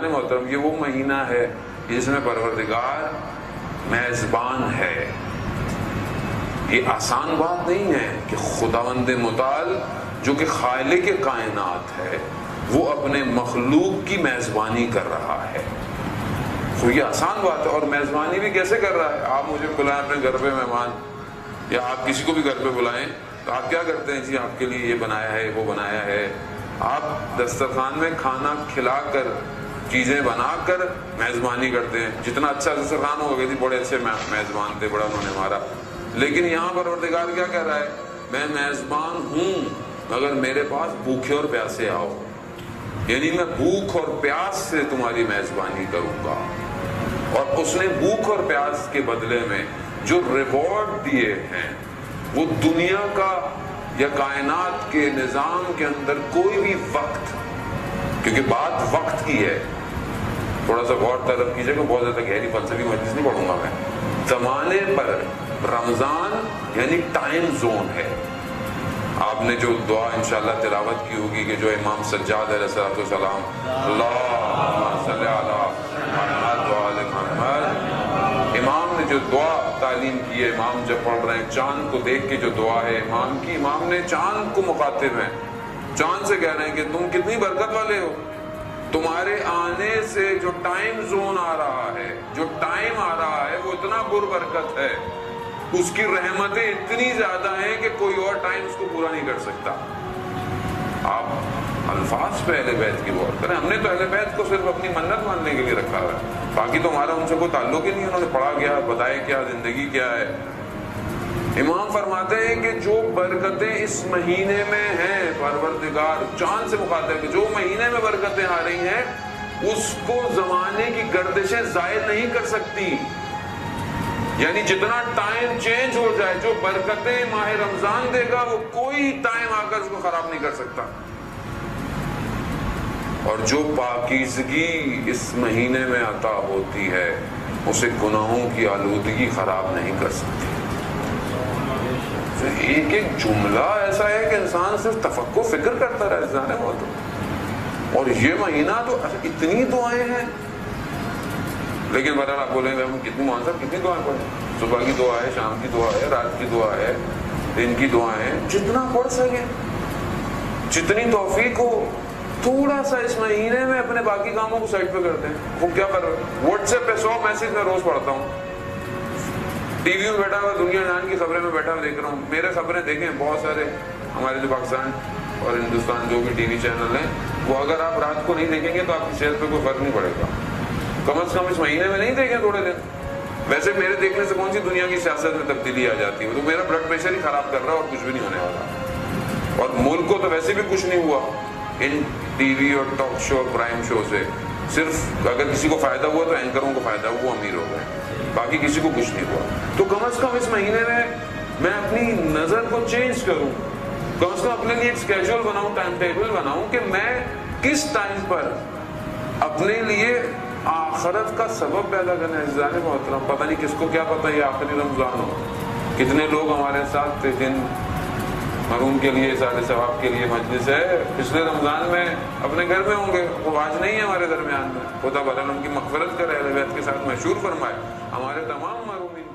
محترم یہ وہ مہینہ ہے جس میں پروردگار میزبان ہے. یہ آسان بات نہیں ہے کہ خداوند متعال جو کہ خالق کائنات ہے وہ اپنے مخلوق کی میزبانی کر رہا ہے. تو یہ آسان بات ہے. اور میزبانی بھی کیسے کر رہا ہے؟ آپ مجھے بلائیں اپنے گھر پہ مہمان، یا آپ کسی کو بھی گھر پہ بلائیں تو آپ کیا کرتے ہیں؟ جی آپ کے لیے یہ بنایا ہے، وہ بنایا ہے. آپ دسترخوان میں کھانا کھلا کر، چیزیں بنا کر میزبانی کرتے ہیں. جتنا اچھا دسترخوان ہوگا کہ بڑے اچھے میزبان تھے، بڑا انہوں نے ہمارا. لیکن یہاں پروردگار کیا کہہ رہا ہے؟ میں میزبان ہوں مگر میرے پاس بھوکے اور پیاسے آؤ. یعنی میں بھوک اور پیاس سے تمہاری میزبانی کروں گا. اور اس نے بھوک اور پیاس کے بدلے میں جو ریوارڈ دیے ہیں وہ دنیا کا یا کائنات کے نظام کے اندر کوئی بھی وقت، کیونکہ بات وقت کی ہے، تھوڑا سا غور طلب کیجئے گا، بہت زیادہ گہری فلسفی مجلس نہیں پڑھوں گا میں. زمانے پر رمضان یعنی ٹائم زون ہے. آپ نے جو دعا انشاءاللہ تلاوت کی ہوگی کہ جو امام سجاد علیہ السلام اللہم صلی علی محمد و آل محمد، امام نے جو دعا تعلیم کی ہے، امام جب پڑھ رہے ہیں چاند کو دیکھ کے جو دعا ہے امام کی، امام نے چاند کو مخاطب ہیں، چاند سے کہہ رہے ہیں کہ تم کتنی برکت والے ہو. تمہارے آنے سے جو ٹائم زون آ رہا ہے، جو ٹائم آ رہا ہے وہ اتنا برکت ہے، اس کی رحمتیں اتنی زیادہ ہیں کہ کوئی اور ٹائم اس کو پورا نہیں کر سکتا. آپ الفاظ پہ اہل بیت کی غور کریں. ہم نے تو اہل بیت کو صرف اپنی منت ماننے کے لیے رکھا ہے، باقی تو ہمارا ان سے کوئی تعلق ہی نہیں. انہوں نے پڑھا کیا، بتایا کیا، زندگی کیا ہے. امام فرماتے ہیں کہ جو برکتیں اس مہینے میں ہیں، پروردگار چاند سے مخاطب کہ جو مہینے میں برکتیں آ رہی ہیں اس کو زمانے کی گردشیں زائل نہیں کر سکتی. یعنی جتنا ٹائم چینج ہو جائے، جو برکتیں ماہ رمضان دے گا وہ کوئی ٹائم آ کر اس کو خراب نہیں کر سکتا. اور جو پاکیزگی اس مہینے میں عطا ہوتی ہے اسے گناہوں کی آلودگی خراب نہیں کر سکتی. ایک ایک جملہ ایسا ہے کہ انسان صرف تفکر فکر کرتا رہے جانے بہت. اور یہ مہینہ تو اتنی دعائیں ہیں. لیکن بہرحال آپ بولیں گے ہم کتنی مولانا صاحب کتنی دعائیں پڑھیں؟ صبح کی دعا ہے، شام کی دعا ہے، رات کی دعا ہے، دن کی دعائیں ہیں. جتنا پڑھ سکیں، جتنی توفیق ہو. تھوڑا سا اس مہینے میں اپنے باقی کاموں کو سائڈ پہ کرتے ہیں. وہ کیا کر رہے ہیں؟ واٹس ایپ پہ 100 میسج میں روز پڑھتا ہوں. ٹی وی میں بیٹھا ہوا دنیا جہان کی خبریں میں بیٹھا ہوا دیکھ رہا ہوں. میرے خبریں دیکھیں بہت سارے ہمارے جو پاکستان اور ہندوستان جو بھی ٹی وی چینل ہیں، وہ اگر آپ رات کو نہیں دیکھیں گے تو آپ کی صحت پہ کوئی فرق نہیں پڑے گا. کم از کم اس مہینے میں نہیں دیکھیں تھوڑے دن. ویسے میرے دیکھنے سے کون سی دنیا کی سیاست میں تبدیلی آ جاتی ہے؟ تو میرا بلڈ پریشر ہی خراب کر رہا ہے اور کچھ بھی نہیں ہونے والا. اور ملک کو تو ویسے بھی کچھ نہیں ہوا ان ٹی وی اور ٹاک شو اور پرائم شو سے. صرف اگر کسی کو فائدہ ہوا تو اینکروں کو فائدہ ہوا، وہ امیر ہو گئے، باقی کسی کو کچھ نہیں ہوا. تو کم از کم اس مہینے میں اپنی نظر کو چینج کروں، کم از کم اپنے لیے ایک اسکیجول بناؤں، ٹائم ٹیبل بناؤں کہ میں کس ٹائم پر اپنے لیے آخرت کا سبب پیدا کرنا ہے. عزیزان محترم، پتہ نہیں کس کو کیا پتہ یہ آخری رمضان ہو. کتنے لوگ ہمارے ساتھ تھے جن مرحوم کے لیے سارے ثواب کے لیے مجلس ہے، پچھلے رمضان میں اپنے گھر میں ہوں گے، وہ آج نہیں ہے ہمارے درمیان میں. خدا بھلا ان کی مغفرت کرے، اہل بیت کے ساتھ مشہور فرمائے ہمارے تمام مرحومین.